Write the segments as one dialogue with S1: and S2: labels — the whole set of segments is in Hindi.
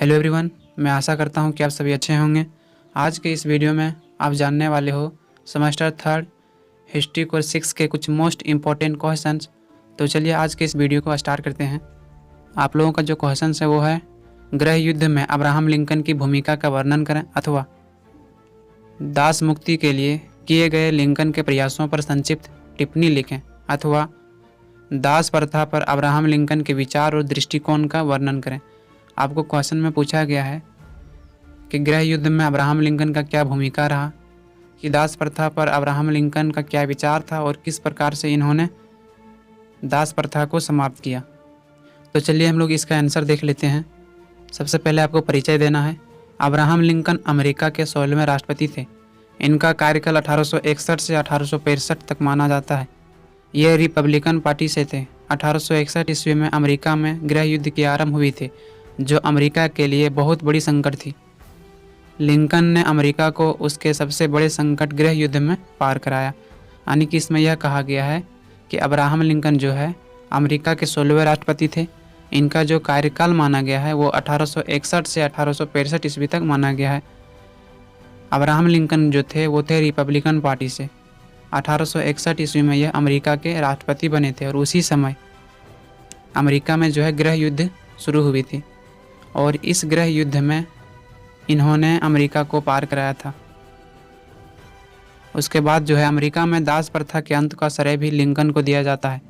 S1: हेलो एवरीवन, मैं आशा करता हूं कि आप सभी अच्छे होंगे। आज के इस वीडियो में आप जानने वाले हो सेमेस्टर थर्ड हिस्ट्री कोर्स 6 के कुछ मोस्ट इम्पॉर्टेंट क्वेश्चंस। तो चलिए आज के इस वीडियो को स्टार्ट करते हैं। आप लोगों का जो क्वेश्चन है वो है, गृह युद्ध में अब्राहम लिंकन की भूमिका का वर्णन करें, अथवा दास मुक्ति के लिए किए गए लिंकन के प्रयासों पर संक्षिप्त टिप्पणी लिखें, अथवा दास प्रथा पर अब्राहम लिंकन के विचार और दृष्टिकोण का वर्णन करें। आपको क्वेश्चन में पूछा गया है कि गृह युद्ध में अब्राहम लिंकन का क्या भूमिका रहा, कि दास प्रथा पर अब्राहम लिंकन का क्या विचार था और किस प्रकार से इन्होंने दास प्रथा को समाप्त किया। तो चलिए हम लोग इसका आंसर देख लेते हैं। सबसे पहले आपको परिचय देना है। अब्राहम लिंकन अमेरिका के 16वें राष्ट्रपति थे। इनका कार्यकाल 1861 से 1865 तक माना जाता है। ये रिपब्लिकन पार्टी से थे। 1861 ईस्वी में अमेरिका में गृह युद्ध की आरंभ हुई थी, जो अमेरिका के लिए बहुत बड़ी संकट थी। लिंकन ने अमेरिका को उसके सबसे बड़े संकट गृह युद्ध में पार कराया। यानी कि इसमें यह कहा गया है कि अब्राहम लिंकन जो है अमेरिका के 16वें राष्ट्रपति थे। इनका जो कार्यकाल माना गया है वो 1861 से 1865 ईस्वी तक माना गया है। अब्राहम लिंकन जो थे वो थे रिपब्लिकन पार्टी से। 1861 ईस्वी में यह अमेरिका के राष्ट्रपति बने थे और उसी समय अमेरिका में जो है गृह युद्ध शुरू हुई थी और इस गृह युद्ध में इन्होंने अमेरिका को पार कराया था। उसके बाद जो है अमेरिका में दास प्रथा के अंत का श्रेय भी लिंकन को दिया जाता है।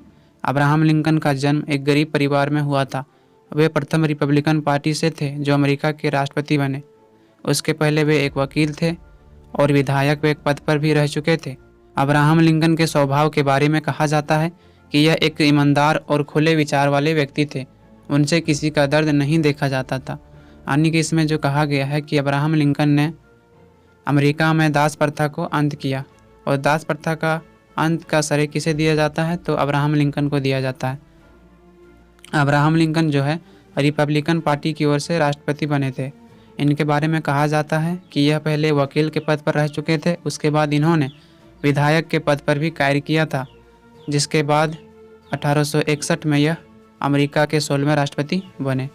S1: अब्राहम लिंकन का जन्म एक गरीब परिवार में हुआ था। वे प्रथम रिपब्लिकन पार्टी से थे जो अमेरिका के राष्ट्रपति बने। उसके पहले वे एक वकील थे और विधायक एक पद पर भी रह चुके थे। अब्राहम लिंकन के स्वभाव के बारे में कहा जाता है कि यह एक ईमानदार और खुले विचार वाले व्यक्ति थे। उनसे किसी का दर्द नहीं देखा जाता था। यानी कि इसमें जो कहा गया है कि अब्राहम लिंकन ने अमेरिका में दास प्रथा को अंत किया, और दास प्रथा का अंत का श्रेय किसे दिया जाता है, तो अब्राहम लिंकन को दिया जाता है। अब्राहम लिंकन जो है रिपब्लिकन पार्टी की ओर से राष्ट्रपति बने थे। इनके बारे में कहा जाता है कि यह पहले वकील के पद पर रह चुके थे। उसके बाद इन्होंने विधायक के पद पर भी कार्य किया था, जिसके बाद 1861 में यह अमेरिका के 16वें राष्ट्रपति बने।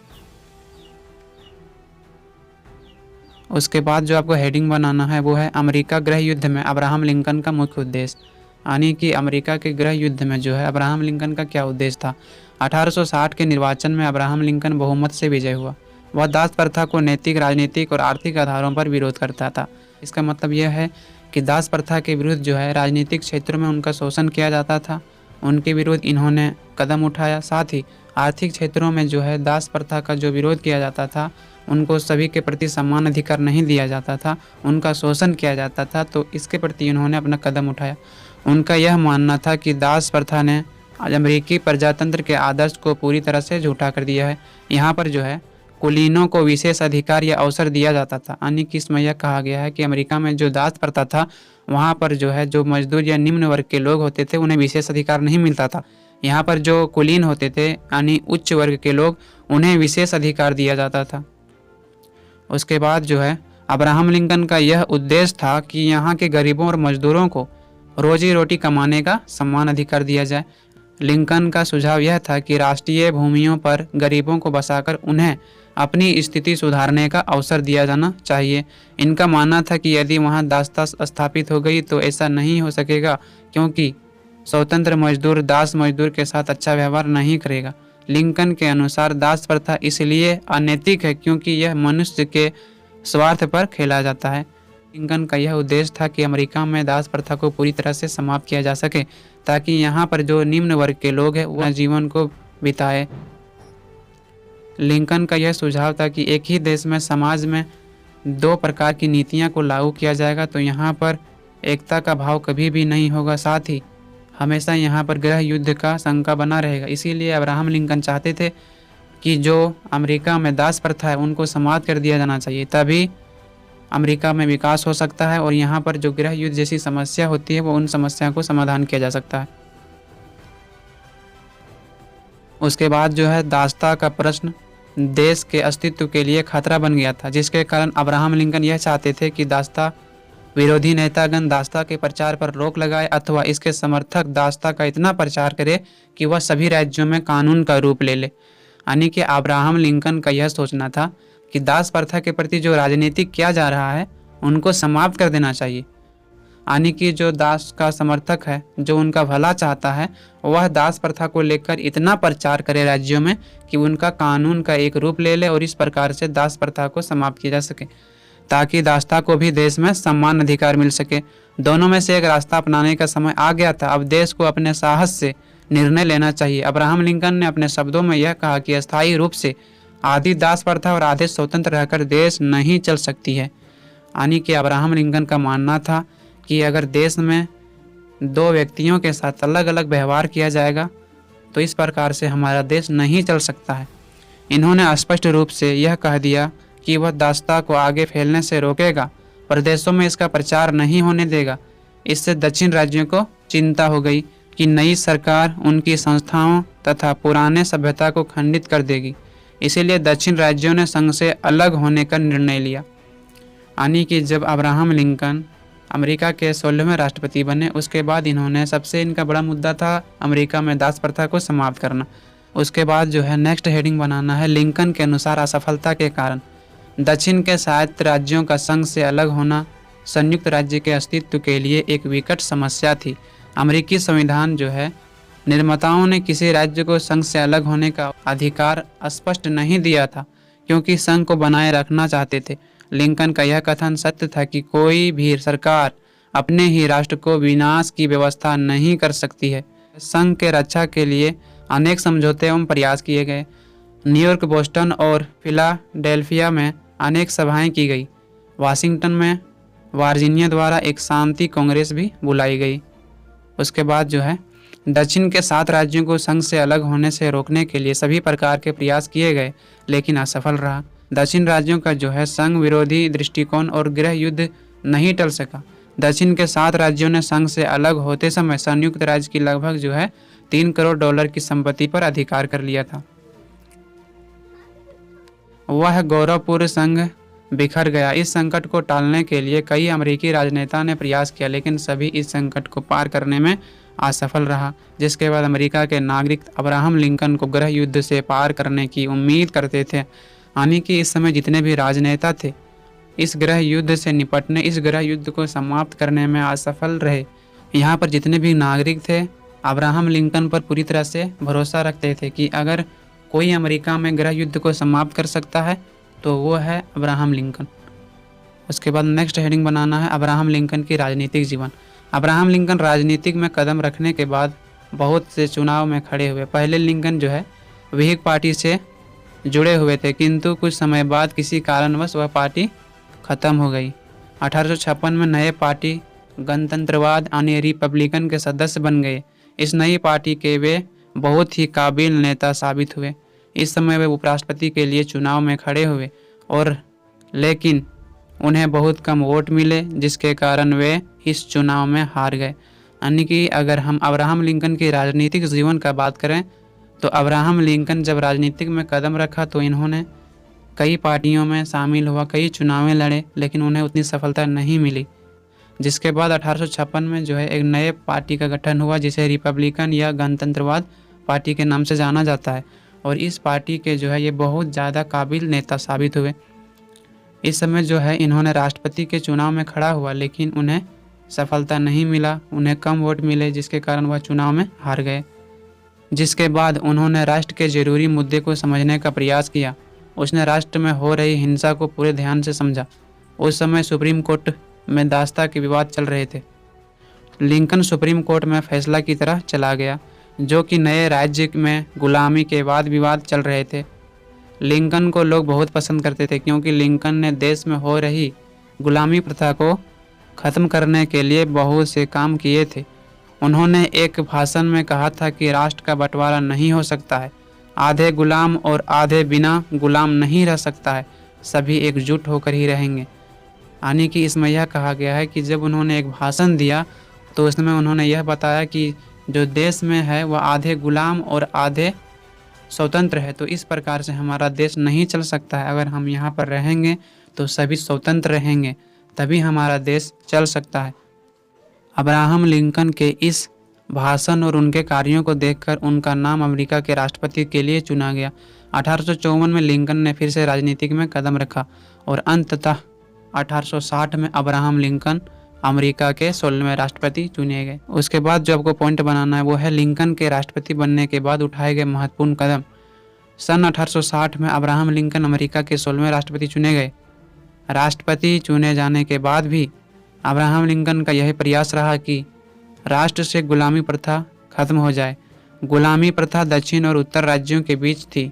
S1: उसके बाद जो आपको हेडिंग बनाना है वो है अमेरिका गृह युद्ध में अब्राहम लिंकन का मुख्य उद्देश्य। यानी कि अमेरिका के गृह युद्ध में जो है अब्राहम लिंकन का क्या उद्देश्य था। 1860 के निर्वाचन में अब्राहम लिंकन बहुमत से विजय हुआ। वह दास प्रथा को नैतिक, राजनीतिक और आर्थिक आधारों पर विरोध करता था। इसका मतलब यह है कि दास प्रथा के विरुद्ध जो है राजनीतिक क्षेत्रों में उनका शोषण किया जाता था, उनके विरुद्ध इन्होंने कदम उठाया। साथ ही आर्थिक क्षेत्रों में जो है दास प्रथा का जो विरोध किया जाता था, उनको सभी के प्रति समान अधिकार नहीं दिया जाता था, उनका शोषण किया जाता था, तो इसके प्रति उन्होंने अपना कदम उठाया। उनका यह मानना था कि दास प्रथा ने अमेरिकी प्रजातंत्र के आदर्श को पूरी तरह से झूठा कर दिया है। यहाँ पर जो है कुलीनों को विशेष अधिकार या अवसर दिया जाता था। यानी कि इसमें यह कहा गया है कि अमेरिका में जो दास प्रथा था वहाँ पर जो है जो मजदूर या निम्न वर्ग के लोग होते थे उन्हें विशेष अधिकार नहीं मिलता था। यहाँ पर जो कुलीन होते थे यानी उच्च वर्ग के लोग, उन्हें विशेष अधिकार दिया जाता था। उसके बाद जो है अब्राहम लिंकन का यह उद्देश्य था कि यहाँ के गरीबों और मजदूरों को रोजी रोटी कमाने का समान अधिकार दिया जाए। लिंकन का सुझाव यह था कि राष्ट्रीय भूमियों पर गरीबों को बसाकर उन्हें अपनी स्थिति सुधारने का अवसर दिया जाना चाहिए। इनका मानना था कि यदि वहाँ दासता स्थापित हो गई तो ऐसा नहीं हो सकेगा, क्योंकि स्वतंत्र मजदूर दास मजदूर के साथ अच्छा व्यवहार नहीं करेगा। लिंकन के अनुसार दास प्रथा इसलिए अनैतिक है क्योंकि यह मनुष्य के स्वार्थ पर खेला जाता है। लिंकन का यह उद्देश्य था कि अमेरिका में दास प्रथा को पूरी तरह से समाप्त किया जा सके, ताकि यहाँ पर जो निम्न वर्ग के लोग हैं वह जीवन को बिताए। लिंकन का यह सुझाव था कि एक ही देश में समाज में दो प्रकार की नीतियाँ को लागू किया जाएगा तो यहाँ पर एकता का भाव कभी भी नहीं होगा। साथ ही हमेशा यहाँ पर गृह युद्ध का शंका बना रहेगा। इसीलिए अब्राहम लिंकन चाहते थे कि जो अमेरिका में दास प्रथा है उनको समाप्त कर दिया जाना चाहिए, तभी अमेरिका में विकास हो सकता है और यहाँ पर जो गृह युद्ध जैसी समस्या होती है वो उन समस्या को समाधान किया जा सकता है। उसके बाद जो है दासता का प्रश्न देश के अस्तित्व के लिए खतरा बन गया था, जिसके कारण अब्राहम लिंकन यह चाहते थे कि दासता विरोधी नेतागण दासता के प्रचार पर रोक लगाए अथवा इसके समर्थक दासता का इतना प्रचार करे कि वह सभी राज्यों में कानून का रूप ले ले। यानी कि अब्राहम लिंकन का यह सोचना था कि दास प्रथा के प्रति जो राजनीतिक किया जा रहा है उनको समाप्त कर देना चाहिए। यानी कि जो दास का समर्थक है, जो उनका भला चाहता है, वह दास प्रथा को लेकर इतना प्रचार करे राज्यों में कि उनका कानून का एक रूप ले ले और इस प्रकार से दास प्रथा को समाप्त किया जा सके, ताकि दासता को भी देश में सम्मान अधिकार मिल सके। दोनों में से एक रास्ता अपनाने का समय आ गया था। अब देश को अपने साहस से निर्णय लेना चाहिए। अब्राहम लिंकन ने अपने शब्दों में यह कहा कि अस्थायी रूप से आधी दास प्रथा और आधे स्वतंत्र रहकर देश नहीं चल सकती है। यानी कि अब्राहम लिंकन का मानना था कि अगर देश में दो व्यक्तियों के साथ अलग अलग व्यवहार किया जाएगा तो इस प्रकार से हमारा देश नहीं चल सकता है। इन्होंने स्पष्ट रूप से यह कह दिया कि वह दासता को आगे फैलने से रोकेगा, प्रदेशों में इसका प्रचार नहीं होने देगा। इससे दक्षिण राज्यों को चिंता हो गई कि नई सरकार उनकी संस्थाओं तथा पुराने सभ्यता को खंडित कर देगी। इसीलिए दक्षिण राज्यों ने संघ से अलग होने का निर्णय लिया। यानी कि जब अब्राहम लिंकन अमेरिका के 16वें राष्ट्रपति बने, उसके बाद इन्होंने सबसे इनका बड़ा मुद्दा था अमेरिका में दास प्रथा को समाप्त करना। उसके बाद जो है नेक्स्ट हेडिंग बनाना है लिंकन के अनुसार असफलता के कारण। दक्षिण के 7 राज्यों का संघ से अलग होना संयुक्त राज्य के अस्तित्व के लिए एक विकट समस्या थी। अमेरिकी संविधान जो है निर्माताओं ने किसी राज्य को संघ से अलग होने का अधिकार स्पष्ट नहीं दिया था, क्योंकि संघ को बनाए रखना चाहते थे। लिंकन का यह कथन सत्य था कि कोई भी सरकार अपने ही राष्ट्र को विनाश की व्यवस्था नहीं कर सकती है। संघ के रक्षा के लिए अनेक समझौते एवं प्रयास किए गए। न्यूयॉर्क, बोस्टन और फिलाडेल्फिया में अनेक सभाएं की गई। वाशिंगटन में वर्जीनिया द्वारा एक शांति कांग्रेस भी बुलाई गई। उसके बाद जो है दक्षिण के 7 राज्यों को संघ से अलग होने से रोकने के लिए सभी प्रकार के प्रयास किए गए, लेकिन असफल रहा। दक्षिण राज्यों का जो है संघ विरोधी दृष्टिकोण और गृह युद्ध नहीं टल सका। दक्षिण के 7 राज्यों ने संघ से अलग होते समय संयुक्त राज्य की लगभग जो है $3 करोड़ की संपत्ति पर अधिकार कर लिया था। वह गौरवपूर्ण संघ बिखर गया। इस संकट को टालने के लिए कई अमेरिकी राजनेता ने प्रयास किया, लेकिन सभी इस संकट को पार करने में असफल रहा। जिसके बाद अमेरिका के नागरिक अब्राहम लिंकन को गृह युद्ध से पार करने की उम्मीद करते थे। यानी कि इस समय जितने भी राजनेता थे इस गृह युद्ध से निपटने, इस गृह युद्ध को समाप्त करने में असफल रहे। यहाँ पर जितने भी नागरिक थे अब्राहम लिंकन पर पूरी तरह से भरोसा रखते थे कि अगर कोई अमेरिका में गृह युद्ध को समाप्त कर सकता है तो वो है अब्राहम लिंकन। उसके बाद नेक्स्ट हेडिंग बनाना है अब्राहम लिंकन की राजनीतिक जीवन। अब्राहम लिंकन राजनीतिक में कदम रखने के बाद बहुत से चुनाव में खड़े हुए। पहले लिंकन जो है व्हिग पार्टी से जुड़े हुए थे, किंतु कुछ समय बाद किसी कारणवश वह पार्टी खत्म हो गई। 1856 में नए पार्टी गणतंत्रवाद यानी रिपब्लिकन के सदस्य बन गए। इस नई पार्टी के वे बहुत ही काबिल नेता साबित हुए। इस समय वे उपराष्ट्रपति के लिए चुनाव में खड़े हुए और लेकिन उन्हें बहुत कम वोट मिले, जिसके कारण वे इस चुनाव में हार गए। यानी कि अगर हम अब्राहम लिंकन की राजनीतिक जीवन का बात करें तो अब्राहम लिंकन जब राजनीतिक में कदम रखा तो इन्होंने कई पार्टियों में शामिल हुआ, कई चुनावें लड़े, लेकिन उन्हें उतनी सफलता नहीं मिली। जिसके बाद 1856 में जो है एक नए पार्टी का गठन हुआ जिसे रिपब्लिकन या गणतंत्रवाद पार्टी के नाम से जाना जाता है। और इस पार्टी के जो है ये बहुत ज़्यादा काबिल नेता साबित हुए। इस समय जो है इन्होंने राष्ट्रपति के चुनाव में खड़ा हुआ, लेकिन उन्हें सफलता नहीं मिला, उन्हें कम वोट मिले, जिसके कारण वह चुनाव में हार गए। जिसके बाद उन्होंने राष्ट्र के जरूरी मुद्दे को समझने का प्रयास किया। उसने राष्ट्र में हो रही हिंसा को पूरे ध्यान से समझा। उस समय सुप्रीम कोर्ट में दासता के विवाद चल रहे थे। लिंकन सुप्रीम कोर्ट में फैसला की तरह चला गया, जो कि नए राज्य में गुलामी के वाद विवाद चल रहे थे। लिंकन को लोग बहुत पसंद करते थे, क्योंकि लिंकन ने देश में हो रही गुलामी प्रथा को ख़त्म करने के लिए बहुत से काम किए थे। उन्होंने एक भाषण में कहा था कि राष्ट्र का बंटवारा नहीं हो सकता है, आधे गुलाम और आधे बिना गुलाम नहीं रह सकता है, सभी एकजुट होकर ही रहेंगे। यानी कि इसमें यह कहा गया है कि जब उन्होंने एक भाषण दिया तो उसमें उन्होंने यह बताया कि जो देश में है वह आधे गुलाम और आधे स्वतंत्र है, तो इस प्रकार से हमारा देश नहीं चल सकता है। अगर हम यहाँ पर रहेंगे तो सभी स्वतंत्र रहेंगे, तभी हमारा देश चल सकता है। अब्राहम लिंकन के इस भाषण और उनके कार्यों को देखकर उनका नाम अमेरिका के राष्ट्रपति के लिए चुना गया। 1854 में लिंकन ने फिर से राजनीतिक में कदम रखा और अंततः 1860 में अब्राहम लिंकन अमेरिका के 16वें राष्ट्रपति चुने गए। उसके बाद जो आपको पॉइंट बनाना है वो है लिंकन के राष्ट्रपति बनने के बाद उठाए गए महत्वपूर्ण कदम। सन 1860 में अब्राहम लिंकन अमेरिका के 16वें राष्ट्रपति चुने गए। राष्ट्रपति चुने जाने के बाद भी अब्राहम लिंकन का यही प्रयास रहा कि राष्ट्र से गुलामी प्रथा खत्म हो जाए। गुलामी प्रथा दक्षिण और उत्तर राज्यों के बीच थी।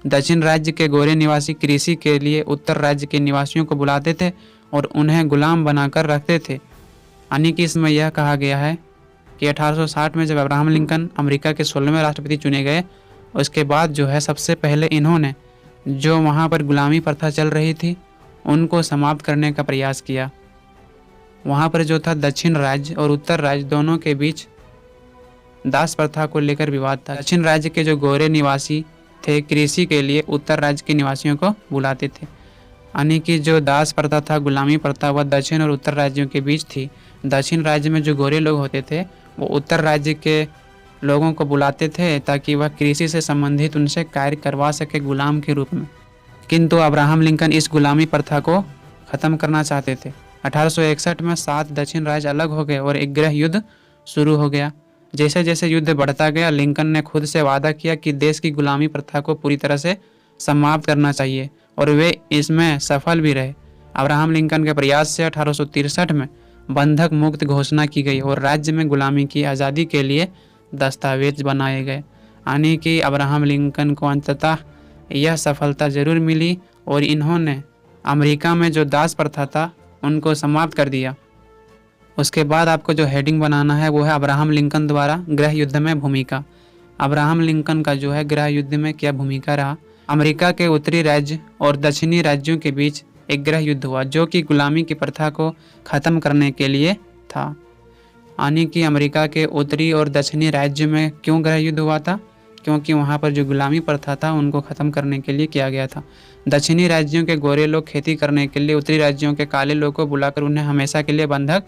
S1: दक्षिण राज्य के गोरे निवासी कृषि के लिए उत्तर राज्य के निवासियों को बुलाते थे और उन्हें गुलाम बनाकर रखते थे। यानी कि इसमें यह कहा गया है कि 1860 में जब अब्राहम लिंकन अमेरिका के 16वें राष्ट्रपति चुने गए, उसके बाद जो है सबसे पहले इन्होंने जो वहाँ पर गुलामी प्रथा चल रही थी उनको समाप्त करने का प्रयास किया। वहाँ पर जो था दक्षिण राज्य और उत्तर राज्य दोनों के बीच दास प्रथा को लेकर विवाद था। दक्षिण राज्य के जो गोरे निवासी थे कृषि के लिए उत्तर राज्य के निवासियों को बुलाते थे। यानी कि जो दास प्रथा था, गुलामी प्रथा, वह दक्षिण और उत्तर राज्यों के बीच थी। दक्षिण राज्य में जो गोरे लोग होते थे वो उत्तर राज्य के लोगों को बुलाते थे ताकि वह कृषि से संबंधित उनसे कार्य करवा सके गुलाम के रूप में। किंतु अब्राहम लिंकन इस गुलामी प्रथा को ख़त्म करना चाहते थे। 1861 में 7 दक्षिण राज्य अलग हो गए और एक गृह युद्ध शुरू हो गया। जैसे जैसे युद्ध बढ़ता गया, लिंकन ने खुद से वादा किया कि देश की गुलामी प्रथा को पूरी तरह से समाप्त करना चाहिए और वे इसमें सफल भी रहे। अब्राहम लिंकन के प्रयास से 1863 में बंधक मुक्त घोषणा की गई और राज्य में गुलामी की आज़ादी के लिए दस्तावेज बनाए गए। यानी कि अब्राहम लिंकन को अंततः यह सफलता जरूर मिली और इन्होंने अमेरिका में जो दास प्रथा था उनको समाप्त कर दिया। उसके बाद आपको जो हेडिंग बनाना है वो है अब्राहम लिंकन द्वारा गृह युद्ध में भूमिका। अब्राहम लिंकन का जो है गृह युद्ध में क्या भूमिका रहा। अमेरिका के उत्तरी राज्य और दक्षिणी राज्यों के बीच एक गृह युद्ध हुआ जो कि गुलामी की प्रथा को ख़त्म करने के लिए था। यानी कि अमेरिका के उत्तरी और दक्षिणी राज्य में क्यों गृह युद्ध हुआ था? क्योंकि वहाँ पर जो गुलामी प्रथा था उनको ख़त्म करने के लिए किया गया था। दक्षिणी राज्यों के गोरे लोग खेती करने के लिए उत्तरी राज्यों के काले लोगों को बुलाकर उन्हें हमेशा के लिए बंधक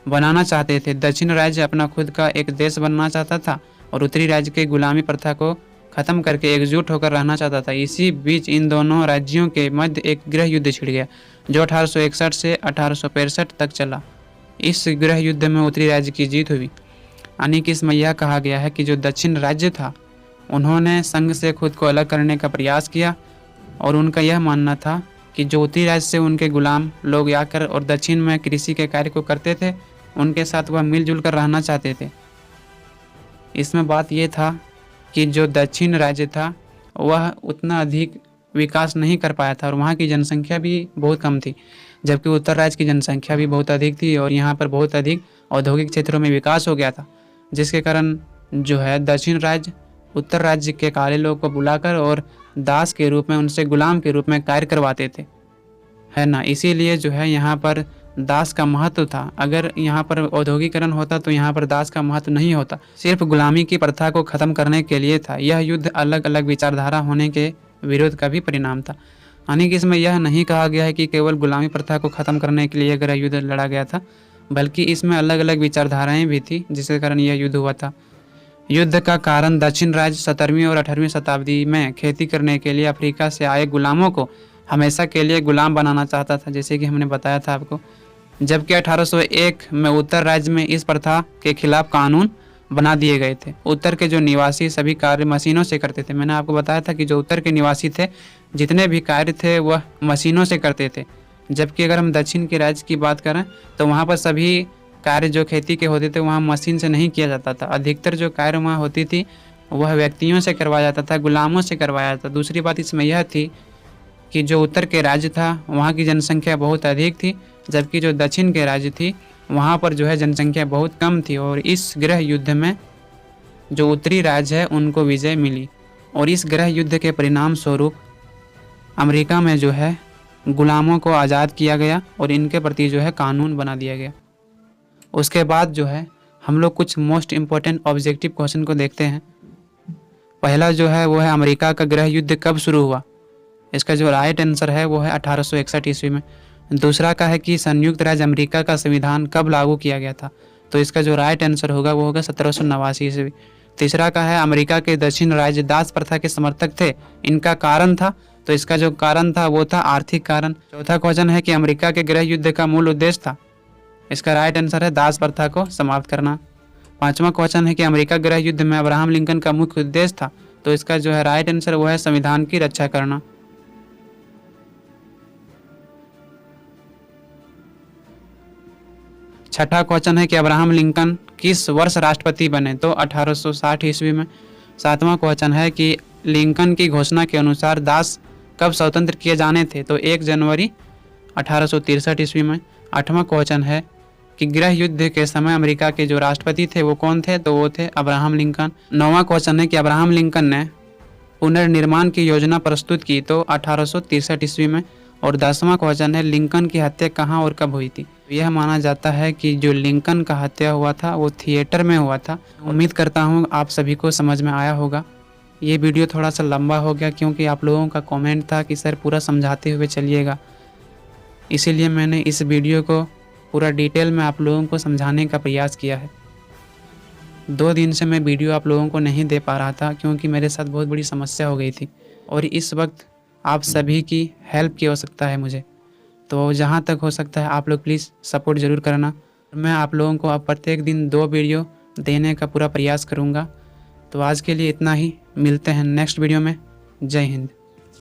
S1: बनाना चाहते थे। दक्षिण राज्य अपना खुद का एक देश बनना चाहता था और उत्तरी राज्य की गुलामी प्रथा को ख़त्म करके एकजुट होकर रहना चाहता था। इसी बीच इन दोनों राज्यों के मध्य एक गृह युद्ध छिड़ गया जो 1861 से 1865 तक चला। इस गृह युद्ध में उत्तरी राज्य की जीत हुई। यानी कि इसमें यह कहा गया है कि जो दक्षिण राज्य था उन्होंने संघ से खुद को अलग करने का प्रयास किया और उनका यह मानना था कि जो उत्तरी राज्य से उनके गुलाम लोग आकर और दक्षिण में कृषि के कार्य को करते थे उनके साथ वह मिलजुल कर रहना चाहते थे। इसमें बात यह था कि जो दक्षिण राज्य था वह उतना अधिक विकास नहीं कर पाया था और वहाँ की जनसंख्या भी बहुत कम थी, जबकि उत्तर राज्य की जनसंख्या भी बहुत अधिक थी और यहाँ पर बहुत अधिक औद्योगिक क्षेत्रों में विकास हो गया था, जिसके कारण जो है दक्षिण राज्य उत्तर राज्य के काले लोगों को बुलाकर और दास के रूप में उनसे गुलाम के रूप में कार्य करवाते थे, है ना। इसीलिए जो है यहाँ पर दास का महत्व था। अगर यहाँ पर औद्योगिकरण होता तो यहाँ पर दास का महत्व नहीं होता, सिर्फ गुलामी की प्रथा को ख़त्म करने के लिए था। यह युद्ध अलग अलग विचारधारा होने के विरोध का भी परिणाम था। यानी कि इसमें यह नहीं कहा गया है कि केवल गुलामी प्रथा को ख़त्म करने के लिए गृह युद्ध लड़ा गया था, बल्कि इसमें अलग अलग विचारधाराएँ भी थी जिसके कारण यह युद्ध हुआ था। युद्ध का कारण दक्षिण राज्य 17वीं और 18वीं शताब्दी में खेती करने के लिए अफ्रीका से आए गुलामों को हमेशा के लिए गुलाम बनाना चाहता था, जैसे कि हमने बताया था आपको। जबकि 1801 में उत्तर राज्य में इस प्रथा के खिलाफ कानून बना दिए गए थे। उत्तर के जो निवासी सभी कार्य मशीनों से करते थे। मैंने आपको बताया था कि जो उत्तर के निवासी थे जितने भी कार्य थे वह मशीनों से करते थे, जबकि अगर हम दक्षिण के राज्य की बात करें तो वहाँ पर सभी कार्य जो खेती के होते थे वहाँ मशीन से नहीं किया जाता था। अधिकतर जो कार्य वहाँ होती थी वह व्यक्तियों से करवाया जाता था, गुलामों से करवाया जाता था। दूसरी बात इसमें यह थी कि जो उत्तर के राज्य था वहाँ की जनसंख्या बहुत अधिक थी, जबकि जो दक्षिण के राज्य थी वहाँ पर जो है जनसंख्या बहुत कम थी। और इस गृह युद्ध में जो उत्तरी राज्य है उनको विजय मिली और इस गृह युद्ध के परिणाम स्वरूप अमेरिका में जो है गुलामों को आज़ाद किया गया और इनके प्रति जो है कानून बना दिया गया। उसके बाद जो है हम लोग कुछ मोस्ट इम्पोर्टेंट ऑब्जेक्टिव क्वेश्चन को देखते हैं। पहला जो है वो है अमेरिका का गृह युद्ध कब शुरू हुआ। इसका जो राइट आंसर है वो है 1861 ईस्वी में। दूसरा का है कि संयुक्त राज्य अमेरिका का संविधान कब लागू किया गया था, तो इसका जो राइट आंसर होगा वो होगा 1789 ईस्वी। तीसरा का है अमेरिका के दक्षिण राज्य दास प्रथा के समर्थक थे, इनका कारण था, तो इसका जो कारण था वो था आर्थिक कारण। चौथा क्वेश्चन है कि अमेरिका के गृह युद्ध का मूल उद्देश्य था, इसका राइट आंसर है दास प्रथा को समाप्त करना। पांचवा क्वेश्चन है कि अमेरिका गृह युद्ध में अब्राहम लिंकन का मुख्य उद्देश्य था, तो इसका जो है राइट आंसर वो है संविधान की रक्षा करना। छठा क्वेश्चन है कि अब्राहम लिंकन किस वर्ष राष्ट्रपति बने, तो 1860 ईस्वी में। सातवां क्वेश्चन है कि लिंकन की घोषणा के अनुसार दास कब स्वतंत्र किए जाने थे, तो 1 जनवरी 1863 ईस्वी में। आठवां क्वेश्चन है कि गृह युद्ध के समय अमेरिका के जो राष्ट्रपति थे वो कौन थे, तो वो थे अब्राहम लिंकन। नौवां क्वेश्चन है कि अब्राहम लिंकन ने पुनर्निर्माण की योजना प्रस्तुत की, तो 1863 ईस्वी में। और 10वां क्वेश्चन है लिंकन की हत्या कहाँ और कब हुई थी। यह माना जाता है कि जो लिंकन का हत्या हुआ था वो थिएटर में हुआ था। उम्मीद करता हूँ आप सभी को समझ में आया होगा। ये वीडियो थोड़ा सा लंबा हो गया क्योंकि आप लोगों का कमेंट था कि सर पूरा समझाते हुए चलिएगा, इसीलिए मैंने इस वीडियो को पूरा डिटेल में आप लोगों को समझाने का प्रयास किया है। 2 दिन से मैं वीडियो आप लोगों को नहीं दे पा रहा था क्योंकि मेरे साथ बहुत बड़ी समस्या हो गई थी और इस वक्त आप सभी की हेल्प की आवश्यकता है मुझे। तो जहाँ तक हो सकता है आप लोग प्लीज़ सपोर्ट ज़रूर करना। मैं आप लोगों को अब प्रत्येक दिन 2 वीडियो देने का पूरा प्रयास करूँगा। तो आज के लिए इतना ही, मिलते हैं नेक्स्ट वीडियो में। जय हिंद।